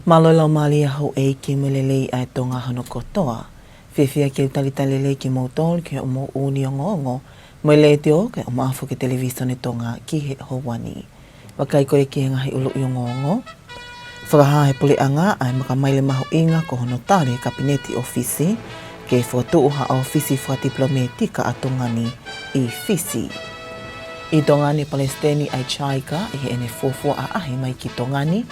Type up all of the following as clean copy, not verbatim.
Malolo mali ho e ki mulele ai Tonga hono kotoa. Whiwhia ki utalitalele ki mautol ki o mo uni o ngongo. Mo le te o ke o maafu ki televisione Tonga ki he howani. Wakai koe ki he ngahi ulu i o ngongo. Whakaha he pule anga ai makamaile maho inga ko hono tare kabineti ofisi. Ke whakatu uha a ofisi whakadiplomatika a Tongani i Fiji. I Tongani Palestini ai JICA i he ene fofua a ahi mai ki Tongani.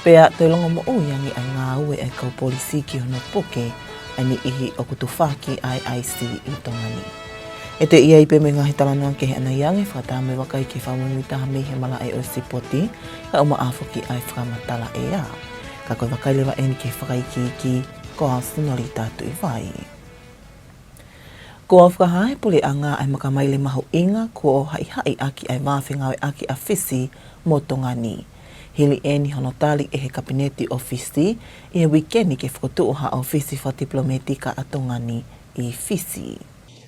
Pea te longo mo uiangi ai ngā ue ai kau polisi ki hono poke ai ni ihi o kutufaki ai IC i Tongani. E te ia i pe me ngahi talanoa ke he ana iangi whakatame wakai ki whamunu taha me he mala e o sipoti ka uma afuki ai whakamatala e a. Ka koe wakai lewa eni ke whakaiki ki ko a sunori tātu i vai. Ko a whakahae pule anga ai makamaile mahu inga ko o hai aki ai mawhingawe aki a Fiji mo Tongani. Hili eni hono tali e he kabineti ofisi i e wikeni ke whakotuuha a ofisi whatiplomatika a Tongani i Fiji.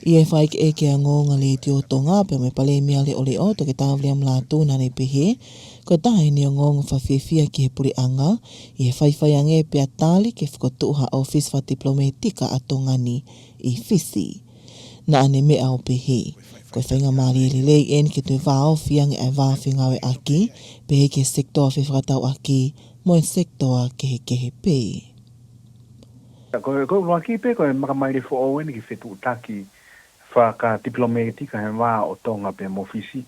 I e whaike e ke a ngonga le te o Tonga pe me pale mea le ole o toke tāwli am Latu nane pehe, ko tahe ni o ngonga whawhiawhia ki he puri anga i e whaiwhaiange pe a tali ke whakotuuha a ofisi whatiplomatika a Tongani i Fiji. Na ane mea o pehe. Koe whainga maari e lelei eni ke tui whao whiange ai whawhingawe aki, pehe ke sektoa whewhakatau aki, mo e sektoa kehe pe. Koe waki pe koe makamaire fo o eni ki whetu utaki whaka diplomatika he wā o Tonga pe mo Fiji.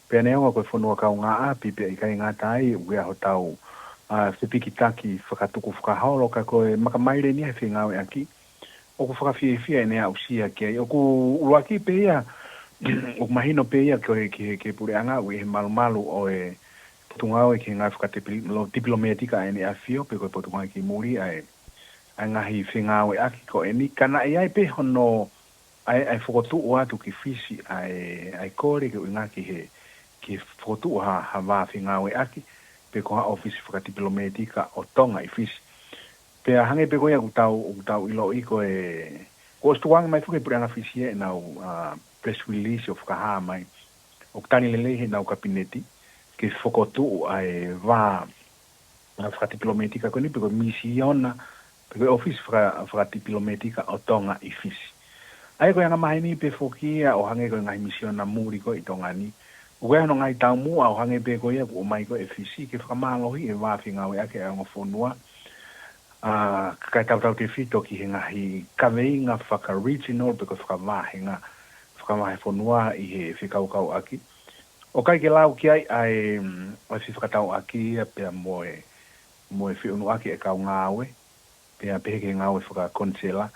Pea neonga koe whanua kau ngā api pe i kai ngā tai ue aho tau whipiki taki whakatuku whakahaolo ka koe makamaire ni he whingawe aki. Oku whakawhiawhia e nea usia kia. Oku uruaki pe ia, oku mahino pe ia ke pure anga ui he malu o e potungau e ke ngai whakadiplomatika e nea whio pe koe potungau ki muri ai ngahi whingau e aki ko e ni kana e ai pe hono ai whakotu o atu ki Fiji ai kore ke ui ngā ki whakotu o ha wā whingau e aki pe koha ofisi whakadiplomatika o Tonga i Fiji. Pea hange pe koia kutau ilo i ko e stuanga mai fuke pure anga Fiji e nau press release o whakaha mai o ktani lele he nau kabineti ke whakotu ai wā whakadiplomatika ko ni pe ko misiona pe ko office whakadiplomatika o Tonga i Fiji. Ai ko anga mahi ni pe fokia o hange ko ngai misiona muri ko i Tongani. O koe hano ngai tau mua o hange pe koia ko o mai ko e Fiji ke whakamalohi e wā whingawe ake a ngawhonua. Kai tau te whito ki he ngahi kaweinga whaka-regional pe ko whakamahenga whanua i he whikaukau aki. O kai ke lau ki ai whakatau aki pia moe whiunu aki e kau ngāwe pia pehe ke ngāwe whakakonsela.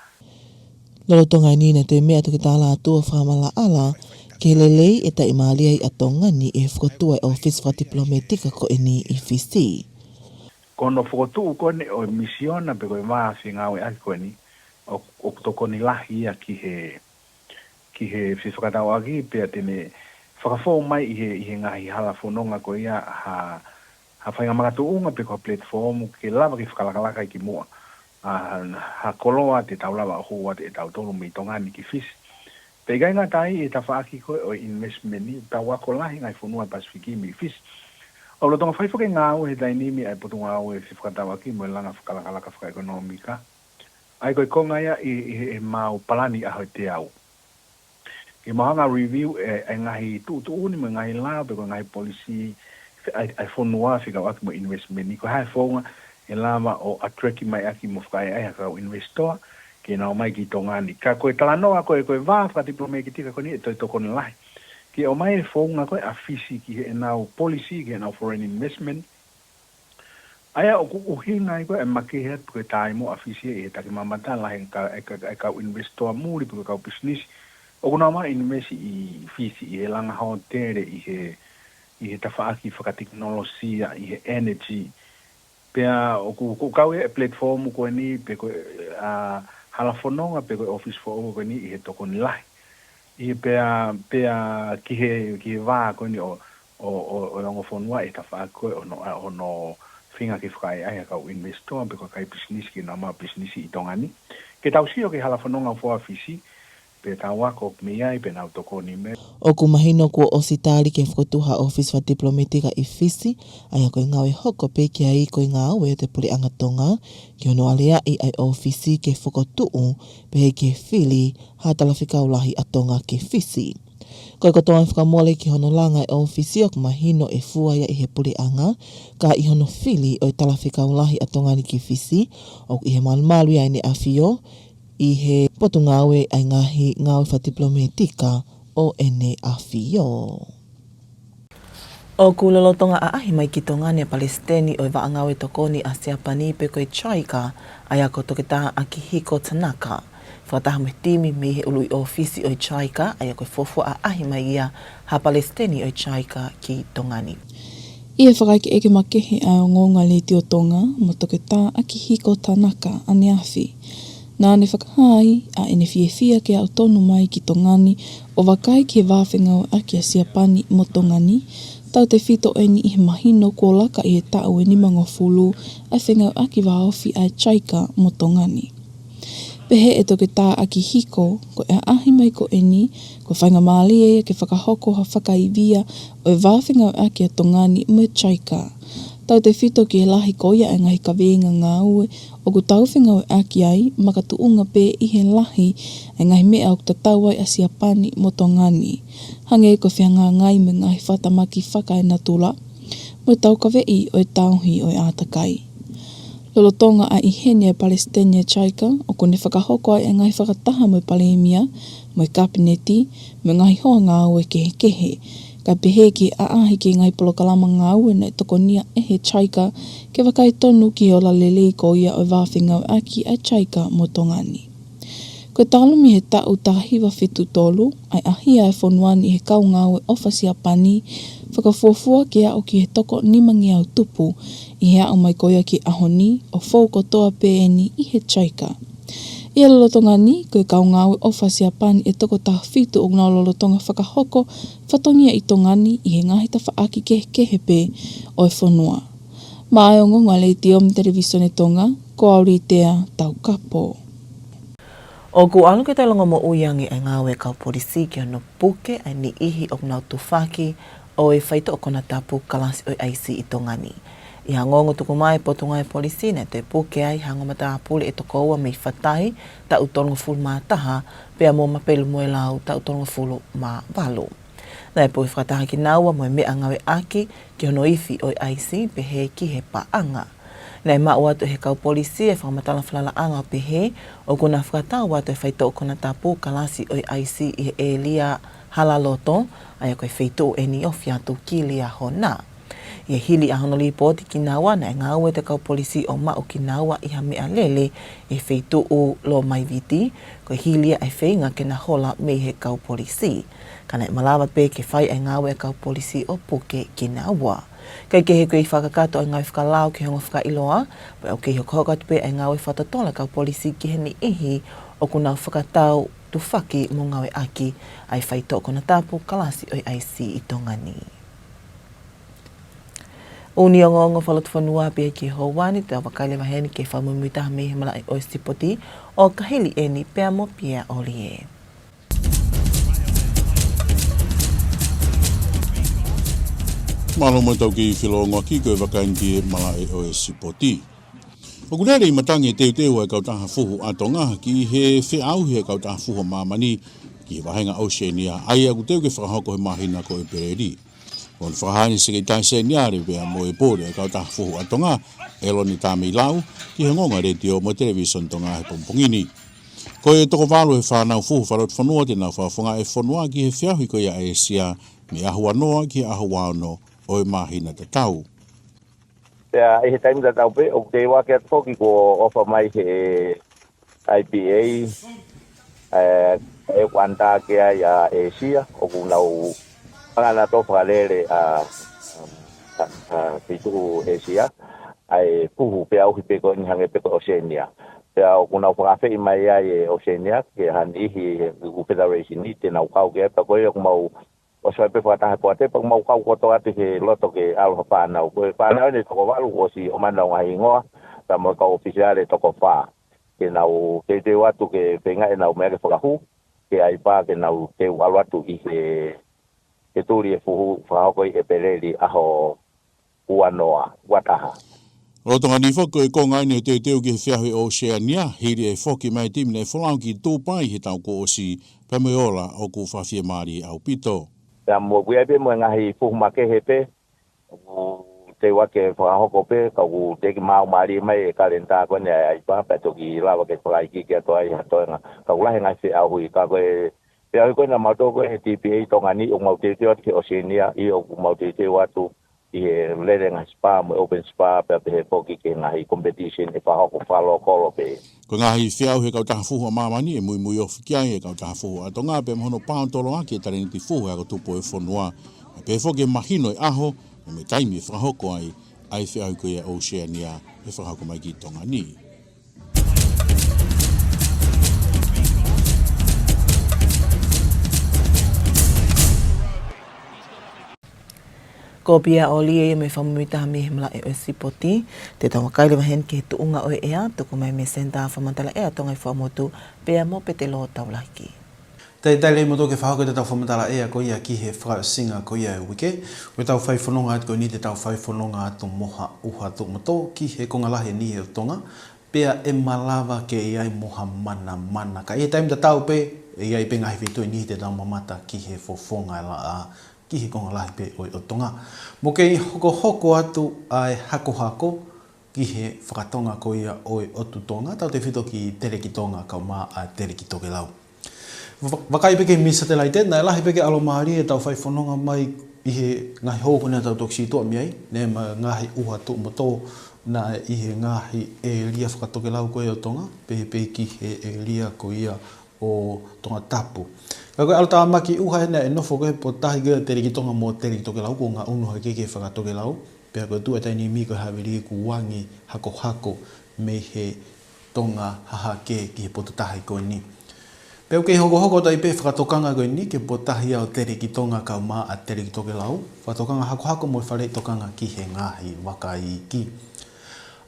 Lolo Tonga nina te mea toki tā Latu whamala ala ke lelei e ta imalia i a Tongani e whakatua e office whatiplomatika ko e ni i Fiji. Kono whakotu kone o misiona pe koe maa whingawe aki koe ni o toko ni lahi ia ki he whakatau aki pia tene whakafou mai i he ngahi hala whanonga ko ia ha whainga magatu unga pe koe platform ke lava ki whakalakalaka i ki mua ha koloa te taulawa o hua te tau tolu mi Tongani ki Fiji. Pe gai ngā tai e ta whaaki koe o investment ni ta wako lahi ngai whanua Pasifiki mi Fiji. O lo tonga whaifuke ngā au he tainimi ai potunga au e whiwhakatawa ki mo langa whakalakalaka whakaekonomika. Ai koe konga ia i mau palani aho te au. I mahanga review e ngahi tu uni mo ngahi lao pe ko ngahi policy ai whanua whikau aki mo investment ni. Ko hae whaunga e lama o atreki mai aki mo whakai ai haka o investor ke nao mai ki Tongani. Ka koe talanoa koe vā whakadiplomatika ko ni e toi toko ni lahi. Ki o mai whaunga koe a Fiji ki he nau policy, ki he nau foreign investment. Aia o kukuhinga i koe e makihe koe tai mo a Fiji e he taki mamata lahi e kau investor muri puke kau business. O kuna ma investi i Fiji i he langa haotere i he tawhaaki whakateknolosia, i he energy. Pea o kukau e platform koe ni pe koe halafononga pe koe office for over koe ni i he toko ni lahi. I pea ki he wā koe ni o lango whanua e ta wha koe o no whinga ki whakai ai kau investor pe koe kai business ki nga maa business i Tongani. Ke tau sio ke hala whanonga whua Fiji pe tawako miai pe na toko ni me. O kumahino ko o sitali ke whakotuha office wa diplomatika I Fiji, ai a koe ngawe hoko pe ki ai koe ngawe te puri anga Tonga, ki ono alea I ai office ke whakotuu pe he ke whili ha talawhikaulahi a Tonga ke Fiji. Koe kotoa whakamole ki hono langa e ofisi o kumahino e fuaia I he puri anga, ka I hono whili o I talawhikaulahi a Tonga ni ki Fiji, o I he malumalu ai ne awhio, I he potu ngawe ai ngahi ngawe wha diplomatika o ene awhio. O kulolotonga a ahi mai ki Tongane Palestini o I waangawe tokoni a Siapani pe koe JICA ai ako toketa a ki hiko tanaka. Whataha me timi me he ului ofisi o JICA ai ako fofua a ahi mai ia ha Palestini o JICA ki Tongani. Ia whakaiki eke makehe a o ngonga le te o Tonga mo toketa a ki hiko tanaka ane awhi. Nā ne whakahai a ene whiewhia ke au tonu mai ki Tongani o wakai ke wāwhengau a ki a Siapani mo Tongani, tau te whito eni I he mahino ko laka I he tau e nimango fulu a whengau a ki wāofi a JICA mo Tongani. Pehe e toke tā a ki hiko, ko e ahi mai ko eni, ko whainga maali e ke whakahoko ha whakaibia o e wāwhengau a ki a Tongani mo JICA. Tau te whito ki he lahi koia e ngahi ka weenga ngā ue, o ku tau whengau e aki ai, makatuunga pe I he lahi e ngahi mea o ku tatau ai a Siapani mo Tongani. Hange ko whianga ngai me ngahi whatamaki whaka e natula, mo tau ka wei o e tauhi o e ātakai. Lolo tonga a I hene e Palestine JICA, o kone whakahoko ai e ngahi whakataha mo e Palemia, mo e Kapineti, me ngahi hoa ngā ue kehe kehe, ka pehe ki a ahi ki ngai polokalama ngā ue na toko nia e he JICA ke wakai tonu ki o la lelei ko ia o wāwhingau aki a JICA mo Tongani. Ko talumi he tau tahiwa whetu tolu, ai ahia e whonuani I he kau ngā ue ofa Siapani, whakafuafua ki a o ki he toko nimangi au tupu, I he au mai koia ki ahoni o whauko toa peeni I he JICA. Ia lolotonga ni, koe kau ngāwe ofa Siapani e toko tā whitu o ngā lolotonga whakahoko, whatongia I Tongani I he ngahi ta whaaki kehe pe o e whanua. Mā e o ngonga le te om televisione Tonga, ko auri tea tau kapo. O ku alu ke talonga mo uyangi ai ngawe kau polisi ki ono puke ai ni ihi o ngau tufaki o e whaito o Tongatapu kalasi o aisi I Tongani. I hangongo tuku mai potunga e polisi ne te puke ai hangomata apule e toko ua mei whatai ta utolongo fulu mā taha pea mo mapelu mo e lau ta utolongo fulu mā walu. Nai po I whakataha ki naua mo e mea ngawe aki ki ono ifi o aisi pe he ki he paanga. Nei mau atu he kau polisi e whakamatala whalala anga pehe o kuna whakatau atu e whaito o Tongatapu kalasi o aisi I he e lia halaloto ai koe whaito e ni ofi atu ki lia hona. Ia hili a honoli poti ki naua na e ngā ue te kau polisi o mau ki naua I ha mea lele e whaito o lo mai viti koe hilia e whainga ke na hola me he kau polisi. Kana e malawa pe ke whai e ngā ue kau polisi o puke ki naua. Kai ke he koe I whakakato ai ngai whakalau ki hongo whakailoa, pa o ke he kohokatu pe ai ngā ue whatatola kau polisi ki heni ihi o kuna whakatau tu whaki mo ngā ue aki ai whaito o Tongatapu kalasi o aisi I Tongani. Uni o ngongo whalatu whanua pia ki Houani te awakaile maheni ke whamumuitaha me he malai o Stipoti o kahili eni pia mo pia olie. Malo mo tau ki whilonga ki koe wakainti e malai o Stipoti. O kunere I matangi teu teu e kautaha fuhu a Tonga ki he whiauhi e kautaha fuhu mamani ki wahenga Oceania ai a kuteu ke whakahoko he mahina ko e pereri. Kon whahani se kei tai se niare pia mo e pōre e kautaha fuhu a Tonga e loni tāmi lau ki he ngonga retio mo television Tonga he pompongini. Ko e toko walo he whanau fuhu wharot whanua te nau whafunga e whanua ki he whiauhi ko ia e sia me ahua noa ki ahua ano o e mahina te tau. Pea he taimi da tau pe, o te wake at whoki ko ofa mai he IPA e kwanta ke ai a Asia, o kunau pangana to whakalere a Pitu Asia, ai puhu pea uhi peko inhange peko Oceania. Pea o kunau whakawhi mai ai e Oceania, ke han ihi u Federation ni te nau kau ke, pa koe o kumau o soe pe whatahe po te pang mau kau koto ati he loto ke aloha whanau. Koe whanau ne toko walu o si o mana o ngahi ngoa, ta mo ka ofisiale toko wha. Ke nau ke te watu ke penga e nau mea ke whakahu, ke ai pa ke nau te walatu I ke turi e fuhu whahoko I e pereri aho uanoa wataha. O tonga ni whako e konga ine te teo ki he whiahui o Oceania, hiri e whoki mai timine wholau ki tōpai he tau ko osi Pameola o ku whawhia maari au pito. Pea mua kuia pe mua ngahi fuhu make he pe, te wake whahoko pe, ka ku teki mau maari mai e kalenta koe ne ai pa, pe toki lawa ke whakaiki ki ato ai hatoenga, ka ku lahe ngai whi au hui, ka koe, pea hui koe na mato koe he TPA tonga ni o mautiteo ki Oceania, I o mautiteo watu, I he lere ngai spa, mo open spa, pe he poki ke ngai competition, e whahoko whalo kolo pe. Ko ngahi whiau he kautaha fuhu a mamani e mui o whikiai e kautaha fuhu a tonga pe mohono pāntolo aki e tariniti fuhu a tupo e whonua. Pe whoke mahino e aho, e me taimi e whahoko ai whiau koe e Oceania e whahoko mai ki tonga ni. Ko pia o lie me whamumita me himla e o sipoti, te tawakai le mahen ke tuunga o ea, tuku mai me senta whamantala ea tonga I whamotu, pea mo pe te lo taulaki. Tei le moto ke whahako te tau whamatala ea ko ia ki he whakasinga ko ia e wike. Koe tau whaiwhanonga atu ko ni te tau whaiwhanonga atu moha uha tu moto ki he kongalahe ni he tonga. Pea e malawa ke iai moha mana. Ka ia taim ta tau pe, iai pe ngahi whitu ni te tau mamata ki he fofonga la a ki he kongalahe pe o tonga. Mo kei hoko atu ai hako ki he whakatonga ko ia o otu tonga. Tau te whito ki tere ki tonga kau maa a tere ki toke lau. Wakai peke misa te lai tēnā, e lahi peke alo maari e tau whaiwhanonga mai I he ngahi hōku nea tau toksi toa miai, ne ma ngahi uha tu moto na I he ngahi e lia whakatoke lau koe o tonga, pehe ki he e lia ko ia o Tongatapu. Ka koe alo tawa maki uha hena e nofo koe po tahi koe tere ki tonga mo tere ki toke lau, ko ngā unuha keke whakatoke lau, peha koe tu e taini mi koe hawiri ku wangi hako me he tonga haha ke ki he poto tahi koe ni. Peo kei hoko tai pe whakatokanga koe ni ke potahi au tere ki tonga kau maa a tere ki toke lau. Whakatokanga hako mo whare tokanga ki he ngahi wakai ki.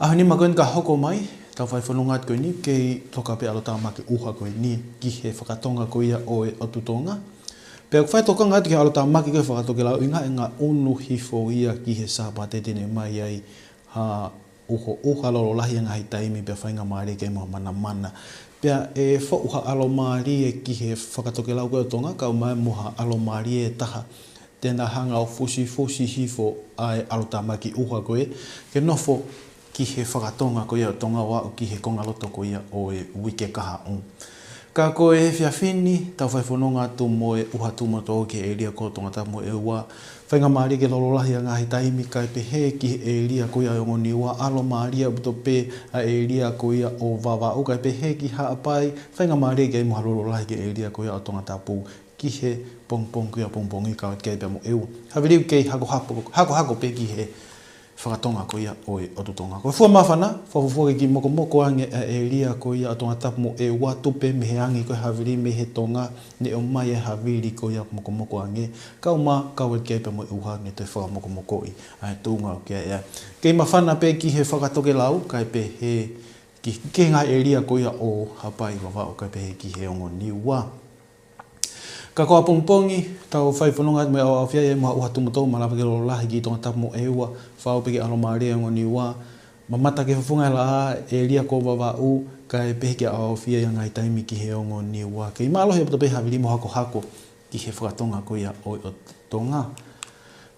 Aho ni makoen ka hoko mai, tau whaiwhanonga koe ni kei toka pe alo maki uha koe ni ki he whakatonga koe ia o e otu tonga. Peo whaitokanga atu ki alo maki koe whakatoke lau inga e ngā unu hifo ia ki he sāpate tene mai ai ha uha lolo lahi ngahi taimi pe whainga maare ke mana. Pea e whauha alo maari e ki he whakatoke lau koe o tonga, kau mai moha alo maari e taha. Tēnā hanga o fusi hifo ai alo tamaki uha koe, ke nofo ki he whakatonga koe o tonga wa o ki he kongaloto koe o e wike kaha on. Ka koe he whiawhini, tau whaiwhanonga atu mo e uha tumato ki e ria ko Tongatapu e ua. Whainga maari ke lololahi a ngahi taimi kai pe he ki e ria ko ia o ngoni ua. Alo maari a buto pe a e ria ko ia o wawa o kai pe he ki haapai. Whainga maari ke moha lololahi ke e ria ko ia o Tongatapu ki he pongpong kia pongpongi ka kei pe mo e ua. Hawiriu kei hako pe ki he whakatonga ko ia o e otutonga. Ko fua mawhana, whawufoke ki moko ange e ria ko ia o Tongatapu mo e watupe me he angi ko hawiri me he tonga ne o mai e hawiri ko ia moko ange. Kau e keipa mo e uha ne te whaka moko I ai tūnga o kia ea. Kei mawhana pe ki he whakatoke lau, kai pe he ki ngā e ria ko ia o hapai wawa o kai pe he ki he ongo niwa. Ka koa pongpongi, tau whaiwhanonga me au awhia e maha uha tumatou malawa ke lolahi ki Tongatapu mo e ua, whao peke alo maare ongo niwa, mamata ke whafunga la a e ria ko wawa u, kai pehe ke au awhia ngai taimi ki he ongo niwa. Kei maalohi e puto pehe hawiri mo hako ki he whakatonga ko ia o tonga.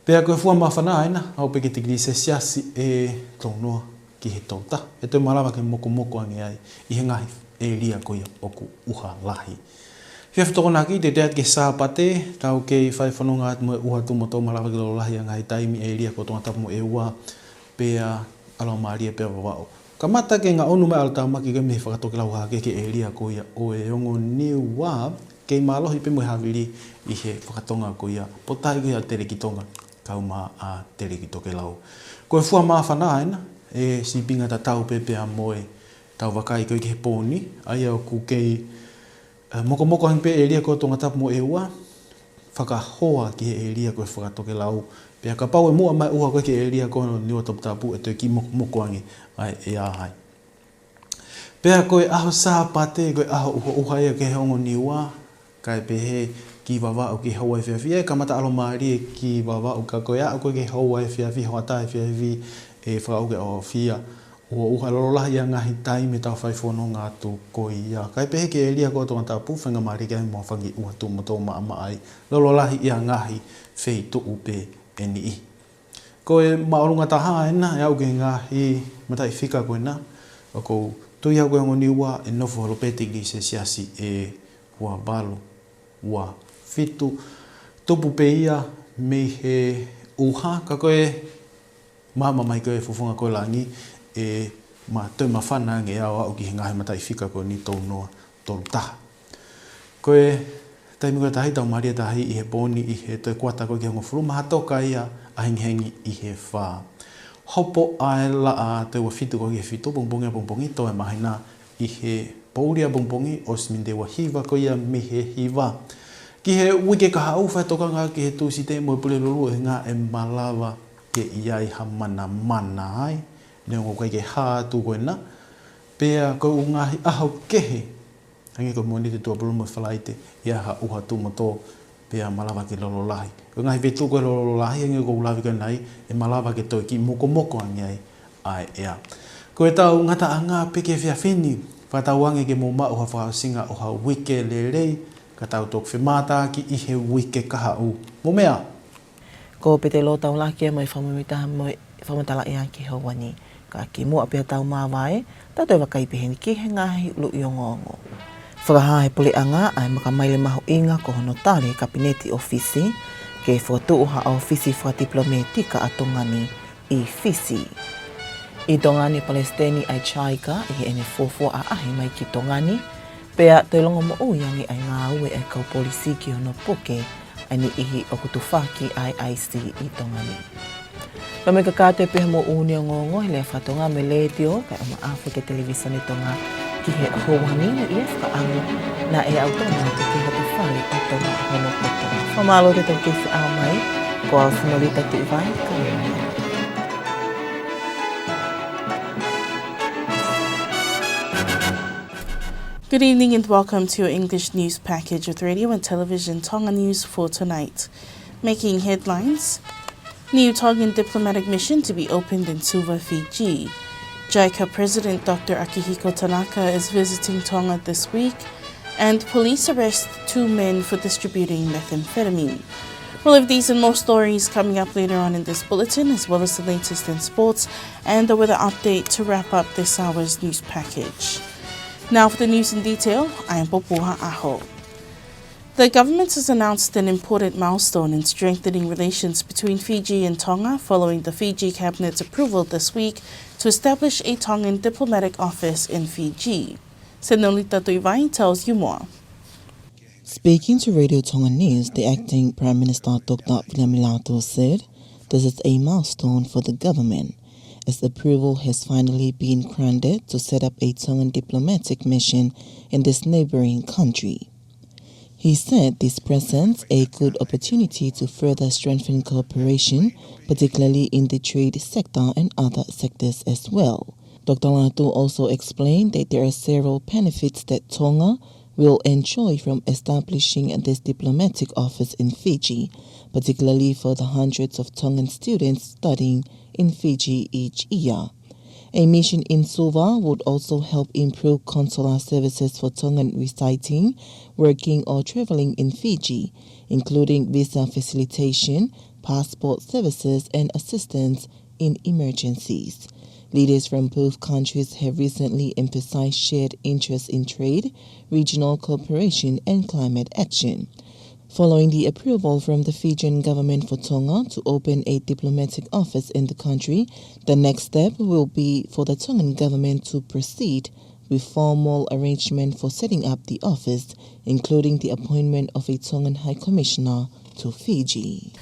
Pea koe fua mawhana aina, au peke te kiri siasi e tongoa ki he tauta. E te malawa ke moko ange ai, I he ngahi e ria ko ia oku uha lahi. Whia whatokonaki, te teat ke sāpate, tau kei whaiwhanonga atu mo uha tumotou malawa ke lolahi a ngai taimi e ria ko Tongatapu mo e ua, pea alo maari e pea wawao. Ka mata ke ngā onu mai alo tāmaki ke me whakatoke lau hake ke e ria ko ia o e ongo niwa, kei mālohi pe mo hawiri I he whakatonga ko ia, potai ko ia tere ki tonga, kau mā a tere ki toke lau. Koe fua mā whanaina, e sipinga ta tau pepea moe, tau wakai koe ke he pōni, ai au ku kei moko hang pe e ria ko Tongatapu mo e ua, whakahoa ki he e ria ko e whakatoke lau. Pea ka pau e mua mai uha koe ki e ria ko niwa Tongatapu e tue ki moko ange ai e ahai. Pea koe aho sāpate, koe aho uha e ke he ongo niwa, kai pehe ki wawa o ki hawa fia ka mata alo maari ki wawa o ka koia o ki hawa fia ho ata fia e whakau ke o fia o uha lolola ia ngahi taimi tau whaifono ngā tu koia kai pehe ke elia ko Tongatapu whenga maari ke mo whangi uha tu mato maa ai lololahi ia ngahi whei tu upe eni i ko e maorunga taha ena e au ke ngahi matai whika koe na o ko tui au koe ngoni ua e nofo holopeti ki se siasi e ua balo ua fitu tupu pe ia me he uha ka koe mama mai koe fufunga koe langi e ma toi ma whana nge au ki ngahi matai whika koe ni tau noa tolu taha koe taimi koe tahi tau maria tahi i he poni i he toi kuata koe ki hongo furu maha toka ia ahingi i he wha hopo ae la a te ua fitu koe ki he fitu pongpongi to e mahina i he pauria pongpongi o sminde wa hiva koe ia mi he hiva ki he wike ka hau whai toka ngā ki he tūsi te mo pule lulu e ngā e malawa ke iai ha mana ai ne ngo koe ke haa tū koe na pea koe u ngāhi ahau kehe hangi koe moni te tua pulumo whalaite ia ha uha tū moto pea malawa ke lololahi koe ngāhi vetu koe lololahi hangi koe ulawi koe nai e malawa ke toi ki moko angi ai ea koe tau ngata a ngā peke whia whini whatau ange ke mō ma uha whakasinga uha wike lerei ka tau tōku whemata ki i he wike kaha u mō mea Ko pete lo tau laki e mai whamamitaha mai whamatala e ki hauani. Ka ki mua pia tau māwae, tau te wakai peheni ki he ngahi lu i o ngongo. Whakaha he pule anga ai makamaile maho inga ko hono tare kabineti o Fiji, ke whakatuuha o Fiji whakadiplomatika a Tongani i Fiji. I Tongani Palestini ai JICA i ene fofo a ahi mai ki Tongani, pea te longo mo uiangi ai ngā ue e kau polisi ki hono poke, ani ihi o kutufaki IIC i Tongani. Pame ka kāte peha mo uni o ngongo he lea whatonga me leitio kai o maafu ke televisone Tonga ki he houhani na ia whakaangu na e au tona te ki hatu whare o Tonga hono o Tonga. Whamalo te tau kesi au mai, ko au senorita te iwai ka rinea. Good evening and welcome to your English news package with radio and television Tonga news for tonight. Making headlines: new Tongan diplomatic mission to be opened in Suva, Fiji. JICA President Dr. Akihiko Tanaka is visiting Tonga this week, and police arrest 2 men for distributing methamphetamine. We'll have these and more stories coming up later on in this bulletin, as well as the latest in sports and the weather update to wrap up this hour's news package. Now for the news in detail, I am Popoha Aho. The government has announced an important milestone in strengthening relations between Fiji and Tonga following the Fiji Cabinet's approval this week to establish a Tongan diplomatic office in Fiji. Senolita Tuivai tells you more. Speaking to Radio Tonga News, the acting Prime Minister Dr. Latu said this is a milestone for the government, as approval has finally been granted to set up a Tongan diplomatic mission in this neighboring country. He said this presents a good opportunity to further strengthen cooperation, particularly in the trade sector and other sectors as well. Dr. Latu also explained that there are several benefits that Tonga will enjoy from establishing this diplomatic office in Fiji, particularly for the hundreds of Tongan students studying in Fiji each year. A mission in Suva would also help improve consular services for Tongan residing, working or traveling in Fiji, including visa facilitation, passport services and assistance in emergencies. Leaders from both countries have recently emphasized shared interests in trade, regional cooperation and climate action. Following the approval from the Fijian government for Tonga to open a diplomatic office in the country, the next step will be for the Tongan government to proceed with formal arrangement for setting up the office, including the appointment of a Tongan High Commissioner to Fiji.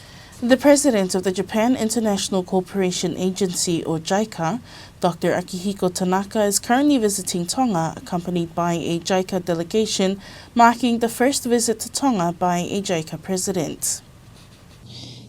The president of the Japan International Cooperation Agency, or JICA, Dr. Akihiko Tanaka, is currently visiting Tonga, accompanied by a JICA delegation, marking the first visit to Tonga by a JICA president.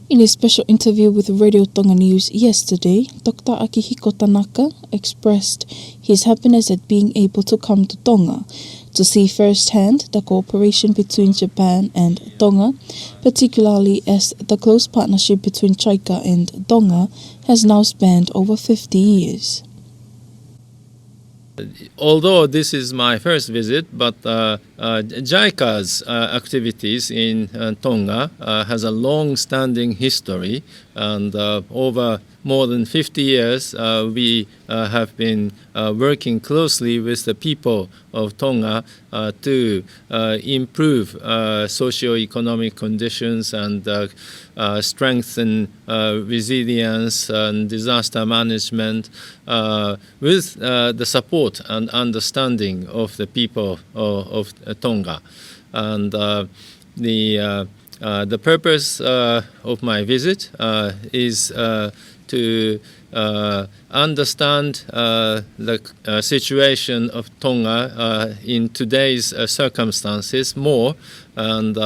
In a special interview with Radio Tonga News yesterday, Dr. Akihiko Tanaka expressed his happiness at being able to come to Tonga. to see firsthand the cooperation between Japan and Tonga, particularly as the close partnership between JICA and Tonga has now spanned over 50 years. Although this is my first visit, but JICA's activities in Tonga has a long-standing history, and over more than 50 years we have been working closely with the people of Tonga to improve socio-economic conditions and strengthen resilience and disaster management with the support and understanding of the people of Tonga. And the purpose of my visit is to understand the situation of Tonga in today's circumstances more, and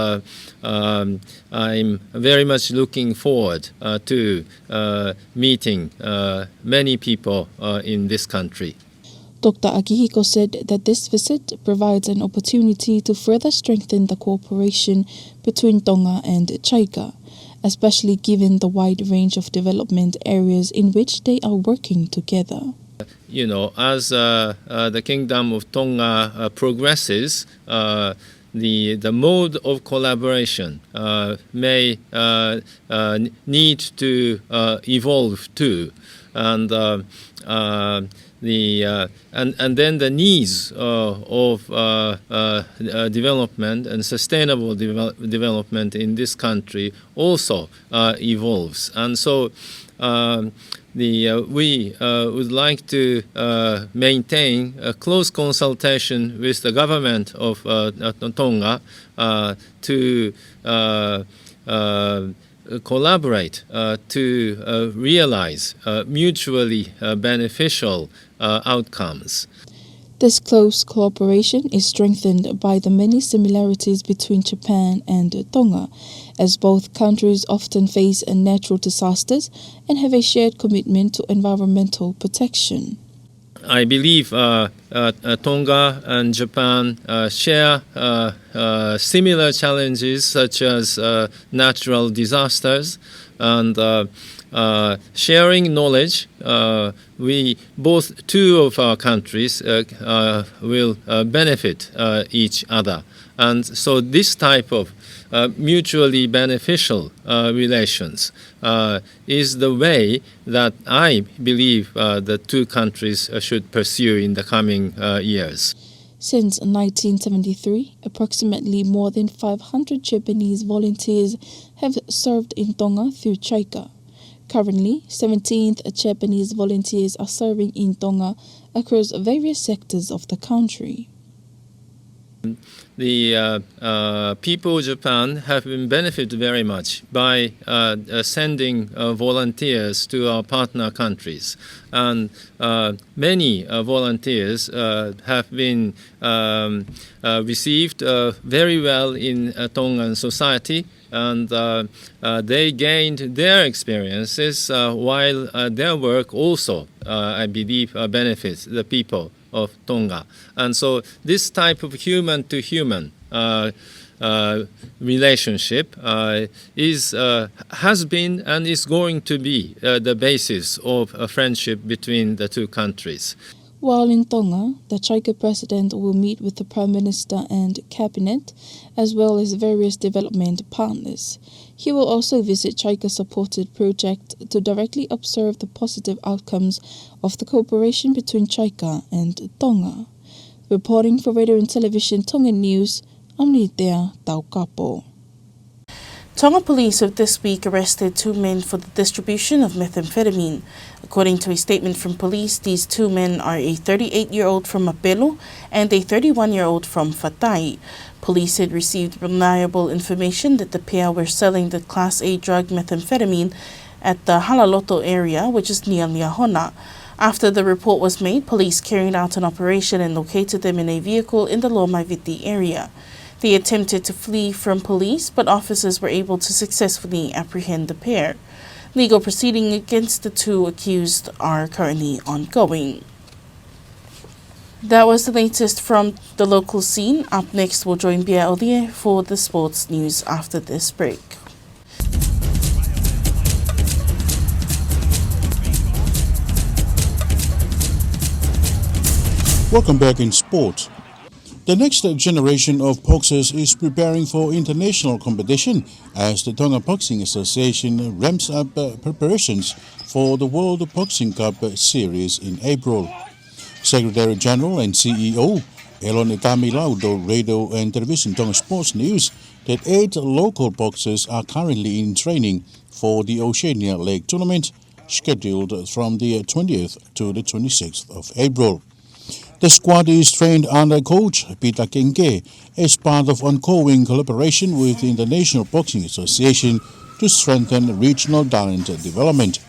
I'm very much looking forward to meeting many people in this country. Dr. Akihiko said that this visit provides an opportunity to further strengthen the cooperation between Tonga and JICA, especially given the wide range of development areas in which they are working together. You know, as the Kingdom of Tonga progresses, the mode of collaboration may need to evolve too, and then the needs of development and sustainable development in this country also evolves, and so we would like to maintain a close consultation with the government of Tonga to collaborate to realize mutually beneficial outcomes. This close cooperation is strengthened by the many similarities between Japan and Tonga, as both countries often face natural disasters and have a shared commitment to environmental protection. I believe Tonga and Japan share similar challenges such as natural disasters, and sharing knowledge, two of our countries will benefit each other. And so this type of mutually beneficial relations is the way that I believe the two countries should pursue in the coming years. Since 1973, approximately more than 500 Japanese volunteers have served in Tonga through JICA. Currently, 17th Japanese volunteers are serving in Tonga across various sectors of the country. The people of Japan have been benefited very much by sending volunteers to our partner countries, and many volunteers have been received very well in Tongan society, and they gained their experiences while their work also, I believe, benefits the people of Tonga. And so this type of human-to-human relationship has been and is going to be the basis of a friendship between the two countries. While in Tonga, the JICA president will meet with the Prime Minister and Cabinet, as well as various development partners. He will also visit JICA-supported project to directly observe the positive outcomes of the cooperation between JICA and Tonga. Reporting for Radio and Television Tongan News, I'm Litea Taukapo. Tonga police have this week arrested two men for the distribution of methamphetamine. According to a statement from police, these two men are a 38-year-old from Mapelo and a 31-year-old from Fatai. Police had received reliable information that the pair were selling the Class A drug methamphetamine at the Halaloto area, which is near Liahona. After the report was made, police carried out an operation and located them in a vehicle in the Lomaiviti area. They attempted to flee from police, but officers were able to successfully apprehend the pair. Legal proceedings against the two accused are currently ongoing. That was the latest from the local scene. Up next, we'll join Bia Olie for the sports news after this break. Welcome back in sport. The next generation of boxers is preparing for international competition as the Tonga Boxing Association ramps up preparations for the World Boxing Cup series in April. Secretary General and CEO Elon Kamilau told Radio and Television Tonga Sports News that 8 local boxers are currently in training for the Oceania League tournament scheduled from the 20th to the 26th of April. The squad is trained under coach Peter Kenke as part of ongoing collaboration with the International Boxing Association to strengthen regional talent development.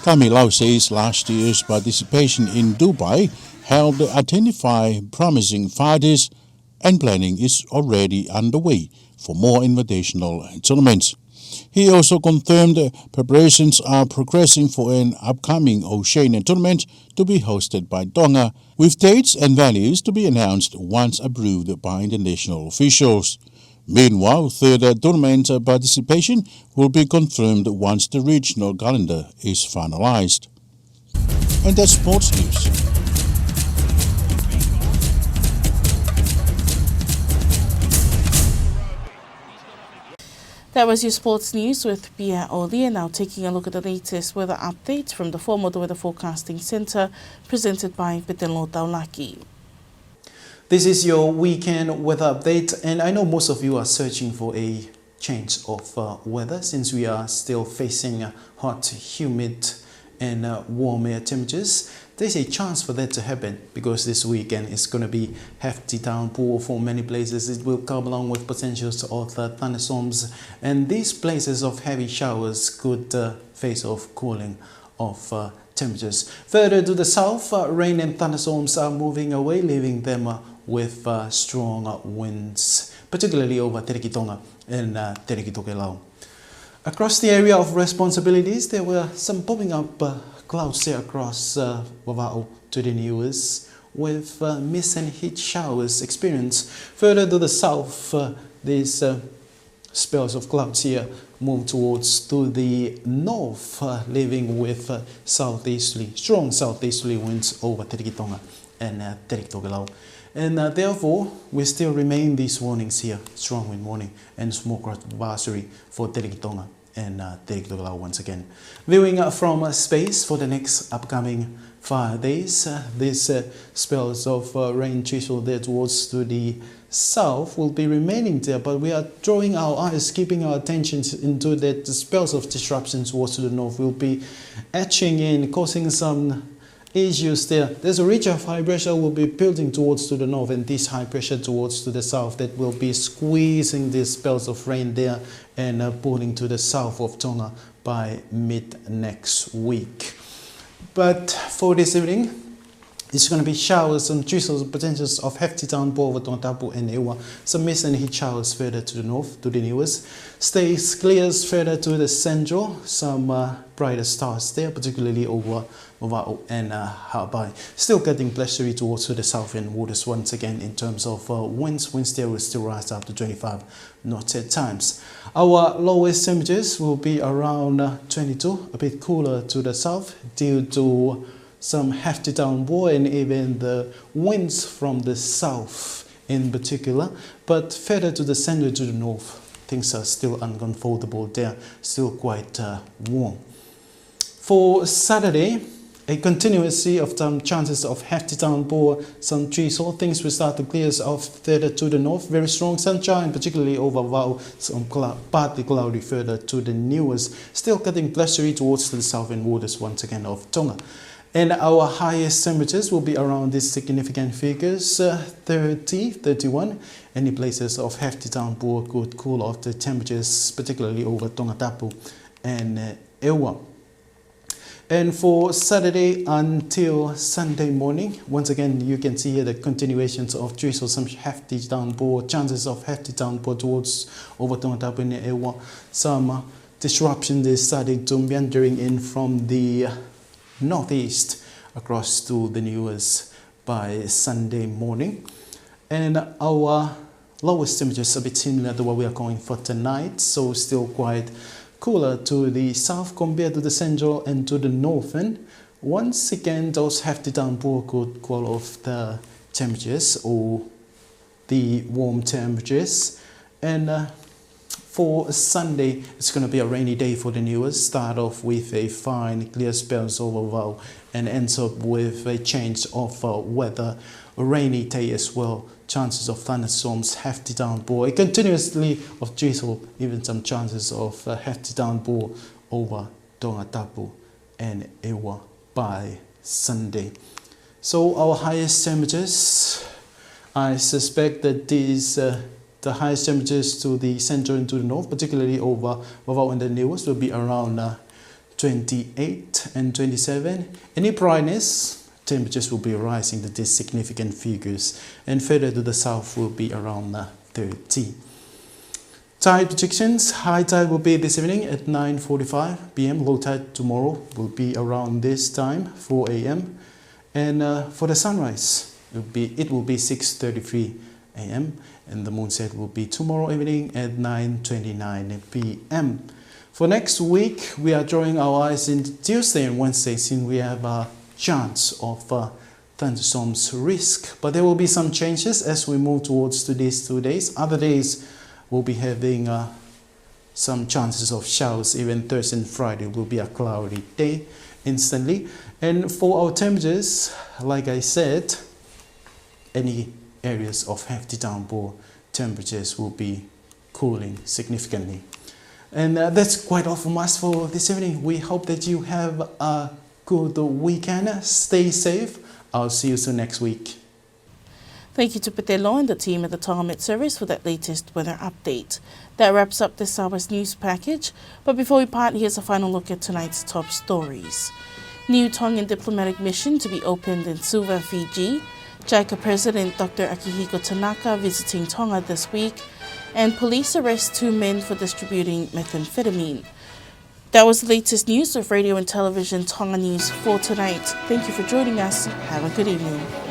Kamilau says last year's participation in Dubai helped identify promising fighters and planning is already underway for more invitational tournaments. He also confirmed preparations are progressing for an upcoming Oceania tournament to be hosted by Tonga, with dates and venues to be announced once approved by international officials. Meanwhile, third tournament participation will be confirmed once the regional calendar is finalized. And that's sports news. That was your sports news with Bia Olie. And now taking a look at the latest weather update from the Formal Weather Forecasting Centre, presented by Petelo Taulaki. This is your weekend weather update, and I know most of you are searching for a change of weather since we are still facing hot, humid and warm air temperatures. There's a chance for that to happen because this weekend is going to be hefty downpour for many places. It will come along with potentials of thunderstorms, and these places of heavy showers could face off cooling of temperatures. Further to the south, rain and thunderstorms are moving away, leaving them with strong winds, particularly over Te Reki Tonga and Te Reki Tokelau. Across the area of responsibilities, there were some popping up clouds there across Wava'o to the US, with mist and heat showers experienced. Further to the south, these spells of clouds here move towards to the north, leaving with strong southeasterly winds over Te Reki Tonga and Te Reki Tokelau. And therefore, we still remain these warnings here, strong wind warning and smoke advisory for Te Reki Tonga and Te Reki Tokelau once again. Viewing from space for the next upcoming 5 days, these spells of rain drizzle there towards to the south will be remaining there, but we are drawing our eyes, keeping our attention into that the spells of disruption towards to the north will be etching in, causing some issues there. There's a ridge of high pressure will be building towards to the north, and this high pressure towards to the south that will be squeezing these spells of rain there and pulling to the south of Tonga by mid next week. But for this evening, it's going to be showers and drizzles, potentials of hefty downpour over Tongatapu and Ewa. Some mist and heat showers further to the north, to the newest. Stays clears further to the central. Some brighter stars there, particularly over Wava'o and Hawaii. Still getting blustery towards to the south and waters once again in terms of winds. Winds there will still rise up to 25 knots at times. Our lowest temperatures will be around 22, a bit cooler to the south due to some hefty downpour and even the winds from the south in particular, but further to the center to the north, things are still uncomfortable there, still quite warm. For Saturday, a continuity of some chances of hefty downpour, some drizzle. Things will start to clear off further to the north. Very strong sunshine, particularly over Wau, some partly cloudy further to the newest. Still getting blustery towards the southern waters once again of Tonga. And our highest temperatures will be around these significant figures, 30, 31. Any places of hefty downpour could cool off the temperatures, particularly over Tongatapu and Ewa. And for Saturday until Sunday morning, once again, you can see here the continuations of drizzle, some hefty downpour, chances of hefty downpour towards over Tongatapu and Ewa. Some disruption is starting to meandering in from the northeast across to the newest, by Sunday morning. And our lowest temperatures a bit similar to what we are going for tonight, so still quite cooler to the south compared to the central and to the northern. Once again, those hefty downpour could cool off the temperatures or the warm temperatures. And for Sunday, it's going to be a rainy day for the newest. Start off with a fine clear spells overall and ends up with a change of weather. A rainy day as well. Chances of thunderstorms, hefty downpour, continuously of drizzle, even some chances of hefty downpour over Tongatapu and Ewa by Sunday. So our highest temperatures, I suspect that these the highest temperatures to the central and to the north, particularly over Wavau and the newest, will be around 28 and 27. Any brightness, temperatures will be rising to these significant figures, and further to the south will be around 30. Tide projections: high tide will be this evening at 9:45 p.m. Low tide tomorrow will be around this time, 4 a.m. And for the sunrise, it will be 6:33 a.m. and the moonset will be tomorrow evening at 9:29 p.m. For next week, we are drawing our eyes into Tuesday and Wednesday, since we have a chance of thunderstorms risk, but there will be some changes as we move towards to these 2 days. Other days we'll be having some chances of showers. Even Thursday and Friday will be a cloudy day instantly. And for our temperatures, like I said, any areas of hefty downpour, temperatures will be cooling significantly. And that's quite all from us for this evening. We hope that you have a good weekend. Stay safe. I'll see you soon next week. Thank you to Petelo and the team at the Tonga Met Service for that latest weather update. That wraps up this hour's news package. But before we part, here's a final look at tonight's top stories. New Tongan diplomatic mission to be opened in Suva, Fiji. JICA President Dr. Akihiko Tanaka visiting Tonga this week. And police arrest 2 men for distributing methamphetamine. That was the latest news of Radio and Television Tonga News for tonight. Thank you for joining us. Have a good evening.